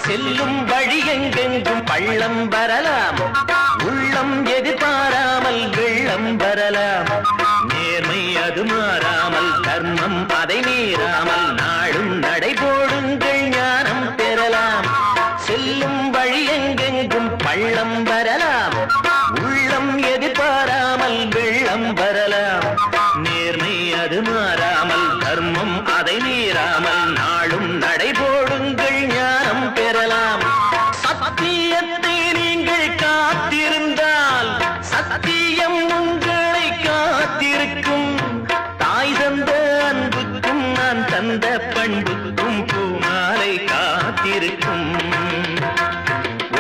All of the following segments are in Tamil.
செல்லும் வழி எங்கெங்கும் பள்ளம் வரலாம், உள்ளம் எதிர்பாராமல் வெள்ளம் வரலாம். நேர்மை அது மாறாமல், தர்மம் அதை மீறாமல், நாளும் நடைபோடுங்கள் ஞானம் பெறலாம். செல்லும் வழி எங்கெங்கும் பள்ளம் வரலாம், உள்ளம் எதிர்பாராமல் வெள்ளம் வரலாம். நேர்மை அது மாறாமல், தர்மம் அதை மீறாமல், நாளும் நடைபோடுங்கள் ஞானம் பெறலாம். சத்தியத்தை நீங்கள் காத்திருந்தால் சத்தியம் உங்களை காத்திருக்கும். தாய் தந்த அன்புக்கும் நான் தந்த பண்புக்கும் பூமாலை காத்திருக்கும்.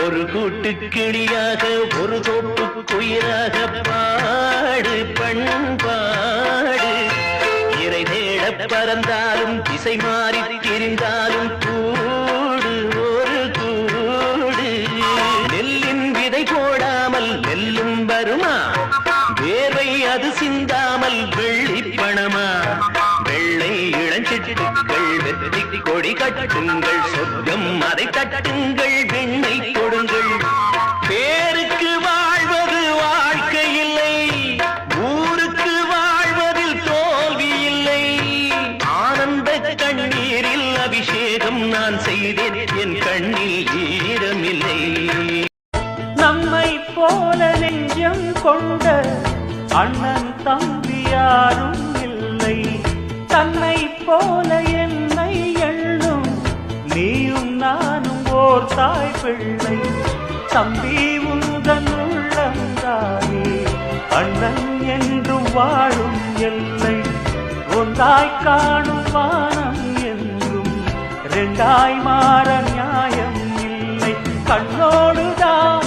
ஒரு கூட்டு கிளியாக ஒரு தோப்பு குயிலாக பாடு பண்பாடு. இறை தேட பறந்தாலும் திசை மாறி திரிந்தாலும் கூடு ஒரு கூடு. நெல்லின் விதை போடாமல் நெல்லும் வருமா, வேர்வை அது சிந்தாமல் வெள்ளி பணமா. வெள்ளை இளஞ்சிட்டுக்கள் வெற்றி கொடி கட்டுங்கள், சொர்க்கம் அதை தட்டுங்கள், வெண்ணை கொடுங்கள். பேருக்கு வாழ்வது வாழ்க்கை இல்லை, ஊருக்கு வாழ்வதில் தோல்வி இல்லை. ஆனந்த கண்ணீரில் அபிஷேகம் நான் செய்தேன், என் கண்ணில் ஈரமில்லை. நம்மை போல நெஞ்சம் கொண்ட அண்ணன் தம்பி யாரும் இல்லை. தன்னை போல என்னை எண்ணும் நீயும் நானும் ஓர் தாய் பிள்ளை. தம்பி உந்தன் உள்ளந்தாயே அண்ணன் என்றும் வாழும் எல்லை. ஒன்றாய் காணும் வானம் என்றும் இரண்டாய் மாற நியாயம் இல்லை. கண்ணோடுதான்